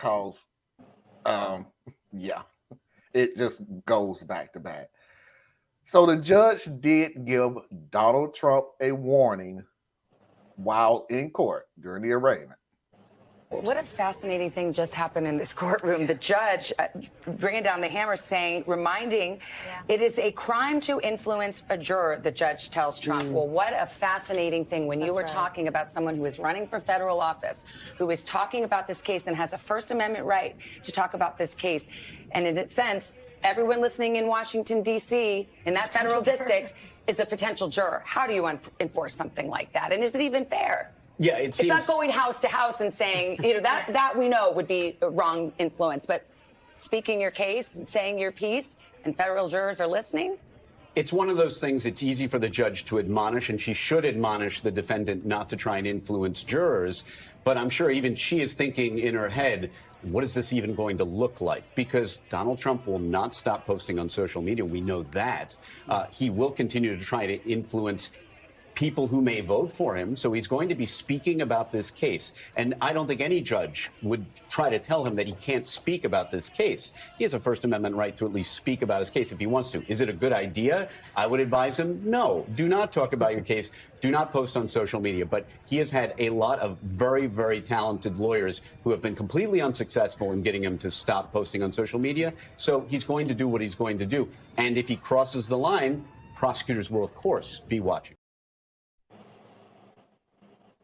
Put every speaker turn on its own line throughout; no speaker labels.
because, um, yeah, it just goes back to back. So the judge did give Donald Trump a warning while in court during the arraignment.
What a fascinating thing just happened in this courtroom. The judge bringing down the hammer, reminding it is a crime to influence a juror, the judge tells Trump. Well, what a fascinating thing when you were talking about someone who is running for federal office, who is talking about this case and has a First Amendment right to talk about this case. And in a sense, everyone listening in Washington, D.C., in that federal district, is a potential juror. How do you enforce something like that? And is it even fair?
Yeah,
it's not going house to house and saying, that we know would be a wrong influence. But speaking your case and saying your piece and federal jurors are listening?
It's one of those things it's easy for the judge to admonish, and she should admonish the defendant not to try and influence jurors. But I'm sure even she is thinking in her head, what is this even going to look like? Because Donald Trump will not stop posting on social media. We know that. He will continue to try to influence people who may vote for him. So he's going to be speaking about this case. And I don't think any judge would try to tell him that he can't speak about this case. He has a First Amendment right to at least speak about his case if he wants to. Is it a good idea? I would advise him, no, do not talk about your case. Do not post on social media. But he has had a lot of very, very talented lawyers who have been completely unsuccessful in getting him to stop posting on social media. So he's going to do what he's going to do. And if he crosses the line, prosecutors will, of course, be watching.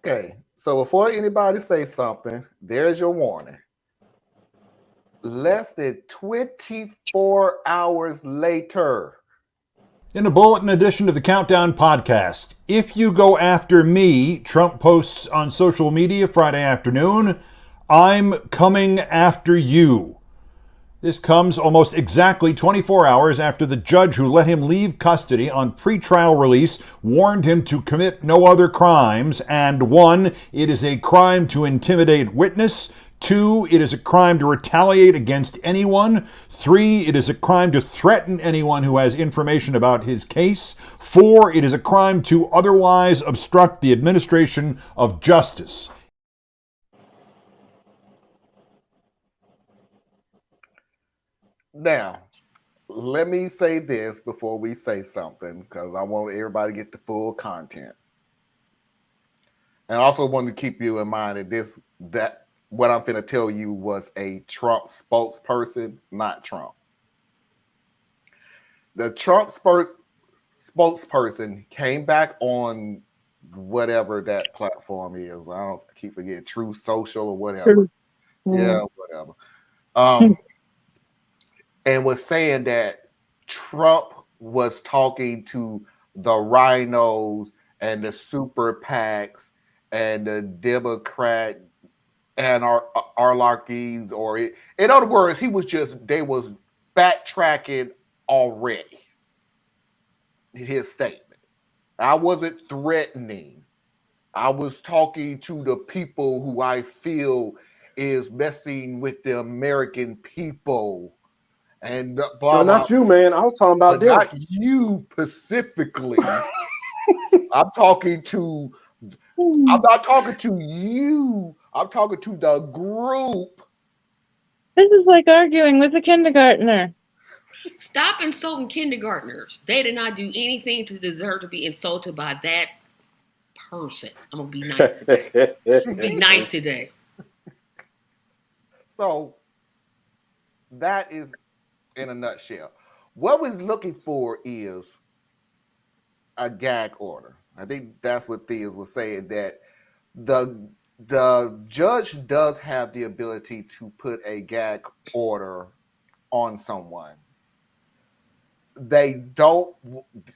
Okay, so before anybody say something, there's your warning. Less than 24 hours later.
In a bulletin edition of the Countdown podcast, if you go after me, Trump posts on social media Friday afternoon, I'm coming after you. This comes almost exactly 24 hours after the judge who let him leave custody on pretrial release warned him to commit no other crimes. And 1, it is a crime to intimidate witness. 2, it is a crime to retaliate against anyone. 3, it is a crime to threaten anyone who has information about his case. 4, it is a crime to otherwise obstruct the administration of justice.
Now, let me say this before we say something, because I want everybody to get the full content. And I also want to keep you in mind that what I'm going to tell you was a Trump spokesperson, not Trump. The Trump spokesperson came back on whatever that platform is. I keep forgetting, Truth Social or whatever. Yeah, whatever. And was saying that Trump was talking to the rhinos and the super PACs and the Democrat anarchies, in other words, they was backtracking already. His statement. I wasn't threatening. I was talking to the people who I feel is messing with the American people. And blah,
no, not you, man. I was talking about them.
Not you specifically. I'm not talking to you. I'm talking to the group.
This is like arguing with a kindergartner.
Stop insulting kindergartners. They did not do anything to deserve to be insulted by that person. I'm gonna be nice today. Be nice today.
So that is in a nutshell. What we're looking for is a gag order. I think that's what Thea was saying, that the judge does have the ability to put a gag order on someone. They don't.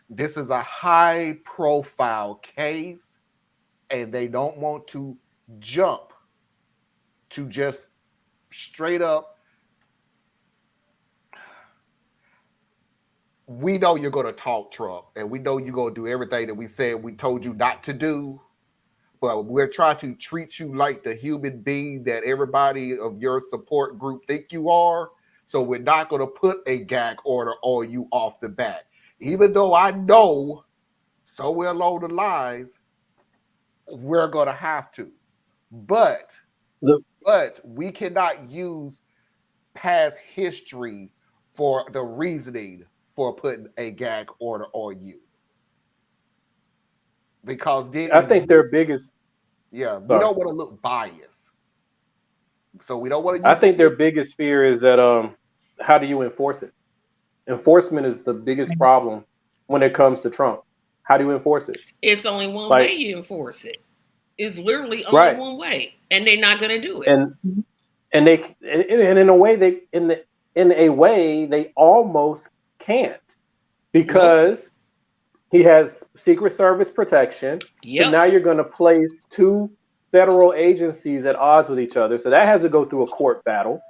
This is a high profile case, and they don't want to jump to just straight up, we know you're going to talk, Trump, and we know you're going to do everything that we said we told you not to do, but we're trying to treat you like the human being that everybody of your support group think you are. So we're not going to put a gag order on you off the bat, even though I know somewhere along the lines we're going to have to. But but we cannot use past history for the reasoning for putting a gag order on you. Because then
I think their biggest.
we
Sorry.
don't want to look biased. So we don't want to
I
use
think their biggest fear is that how do you enforce it? Enforcement is the biggest problem when it comes to Trump. How do you enforce it?
It's only one
Like-
way you enforce it. It's literally only
Right.
one way, and they're not going to do it.
And in a way they almost can't, because he has Secret Service protection.
Yep.
So now you're going to place two federal agencies at odds with each other. So that has to go through a court battle.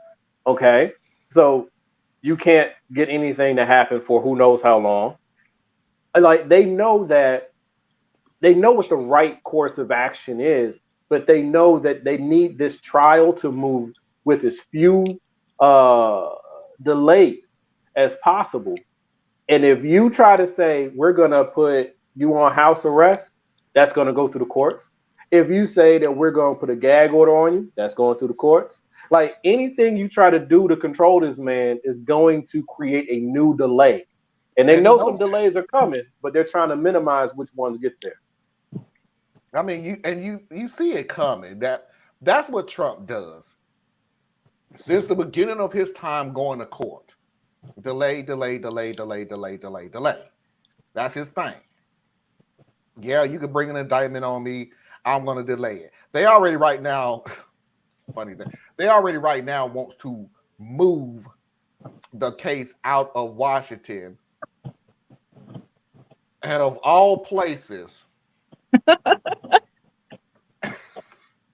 Okay. So you can't get anything to happen for who knows how long. Like, they know what the right course of action is, but they know that they need this trial to move with as few delays as possible. And if you try to say, we're going to put you on house arrest, that's going to go through the courts. If you say that we're going to put a gag order on you, that's going through the courts. Like, anything you try to do to control this man is going to create a new delay. And they know some delays are coming, but they're trying to minimize which ones get there.
I mean, you see it coming. That's what Trump does. Since the beginning of his time going to court. Delay. That's his thing. Yeah, you can bring an indictment on me. I'm going to delay it. They already right now, funny thing, they already right now wants to move the case out of Washington. And of all places,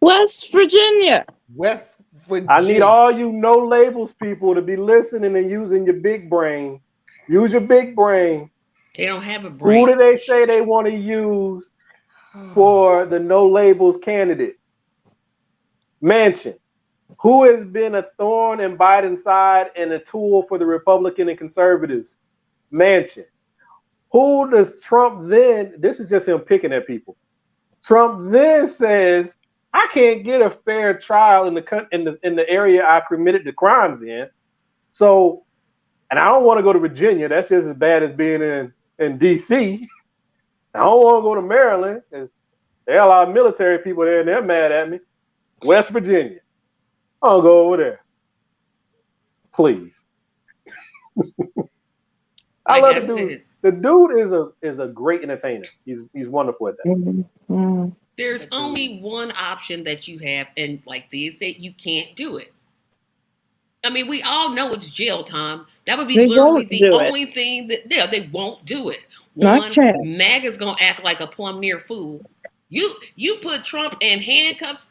West Virginia.
West Virginia.
I need all you no labels people to be listening and using your big brain. Use your big brain.
They don't have a brain.
Who do they say they want to use for the no labels candidate? Manchin. Who has been a thorn in Biden's side and a tool for the Republican and conservatives? Manchin. Who does Trump then? This is just him picking at people. Trump then says, I can't get a fair trial in the area I committed the crimes in. So, and I don't want to go to Virginia. That's just as bad as being in D.C. I don't want to go to Maryland because there are a lot of military people there and they're mad at me. West Virginia. I'll go over there. Please. I love the dude. The dude is a great entertainer. He's wonderful at that.
Mm-hmm.
There's only one option that you have, and like they said, you can't do it. I mean, we all know it's jail time. That would be
They
literally
won't
the
do
only thing that they won't do it.
Not
One,
chance.
MAGA's gonna act like a plumb near fool. You put Trump in handcuffs,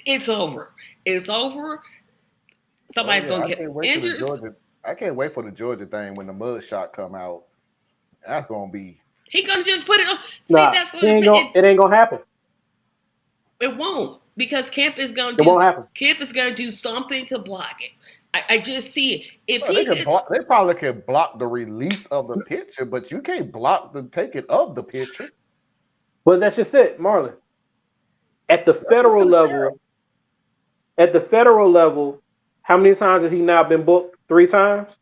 it's over. It's over. Somebody's gonna get injured.
I can't wait for the Georgia thing when the mud shot come out. That's gonna be.
He gonna just put it on. See,
Nah,
that's what
it ain't gonna happen.
It won't, because Kemp is gonna
It won't happen.
Kemp is gonna do something to block it. I just see it. If
They probably can block the release of the picture, but you can't block the taking of the picture.
Well, that's just it, Marlon. At the federal level, how many times has he now been booked? 3 times?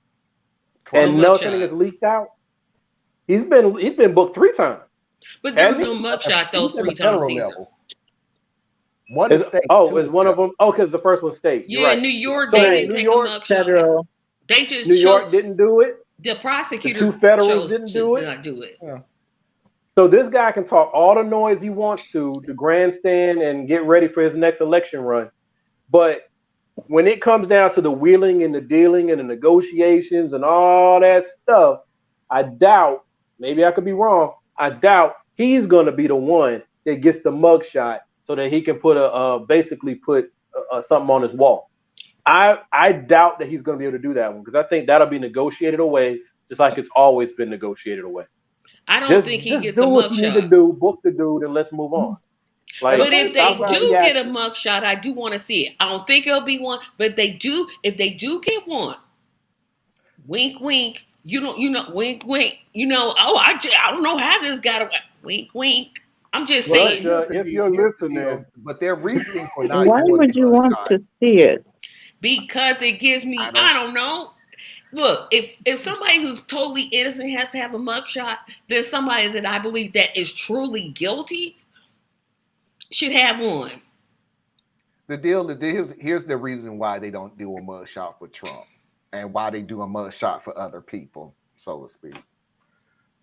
And nothing is leaked out? He's been booked 3 times.
But there was no mugshot those 3 times either.
One is state.
Is one of them? Oh, because the first was state.
Yeah,
right.
New York,
So
they didn't
New
take
York,
a mugshot.
Federal.
They just
New York didn't do it.
The prosecutor
The 2 federals
chose
didn't
to
do it.
not do it.
Yeah.
So this guy can talk all the noise he wants to grandstand and get ready for his next election run. But when it comes down to the wheeling and the dealing and the negotiations and all that stuff, I doubt, maybe I could be wrong, I doubt he's going to be the one that gets the mugshot so that he can put basically put something on his wall. I doubt that he's going to be able to do that one, because I think that'll be negotiated away, just like it's always been negotiated away.
I don't think he gets a
do what you need to
mugshot.
do, book the dude, and let's move on. Like,
But if they
stop
do
running
get a
at-
mugshot, I do want to see it. I don't think it'll be one, but if they do get one, wink, wink. Wink, wink. I don't know how this got away. Wink, wink. I'm just
Well,
saying.
Russia, if you're listening,
but their reasoning for not
Why
doing
would
the
you want
mugshot,
to see it?
Because it gives me, I don't know. Look, if somebody who's totally innocent has to have a mugshot, then somebody that I believe that is truly guilty should have one.
the deal is here's the reason why they don't do a mugshot for Trump and why they do a mugshot for other people, so to speak.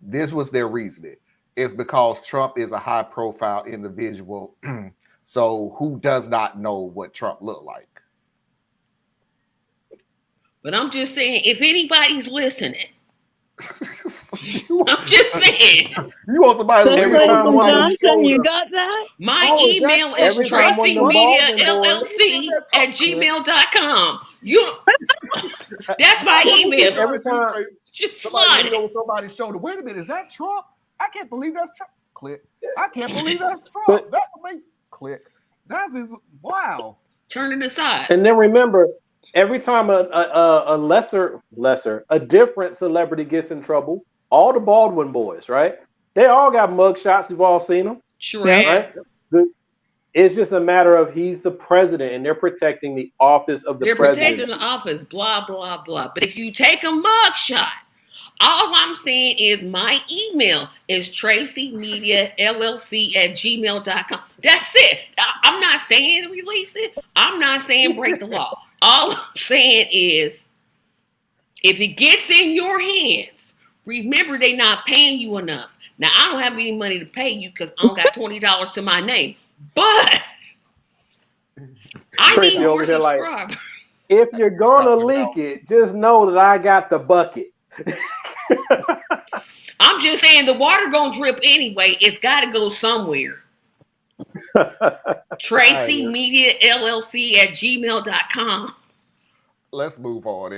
This was their reasoning. It's because Trump is a high profile individual. So who does not know what Trump looked like?
But I'm just saying, if anybody's listening, I'm just saying.
You want somebody to
That's
Every
like
time
from
one of them
Johnson,
showed
you
up-
got that?
My
Oh, is that
email
Trump?
is
Every time one of them Baldwin boys-
tracymediallc@gmail.com. That's my email.
Every time
Just
somebody
slide
leaned
it.
over somebody's shoulder. Wait a minute, is that Trump? I can't believe that's Trump. Click. I can't believe that's Trump.
But-
That's amazing. Click. That's his. Wow.
Turn it aside.
And then remember, every time a different celebrity gets in trouble, all the Baldwin boys, right? They all got mugshots. You've all seen them,
Shrek.
right? It's just a matter of he's the president, and they're protecting the office of the
They're
president.
protecting the office, blah, blah, blah. But if you take a mugshot, all I'm saying is my email is tracymediallc@gmail.com. That's it. I'm not saying release it. I'm not saying break the law. All I'm saying is if it gets in your hands, remember they not paying you enough. Now, I don't have any money to pay you because I don't got $20 to my name. But I
Tracy
need more
over here like-
subscribers.
If you're gonna leak it, just know that I got the bucket.
I'm just saying the water gonna drip anyway. It's gotta go somewhere. tracymediallc@gmail.com.
Let's move on.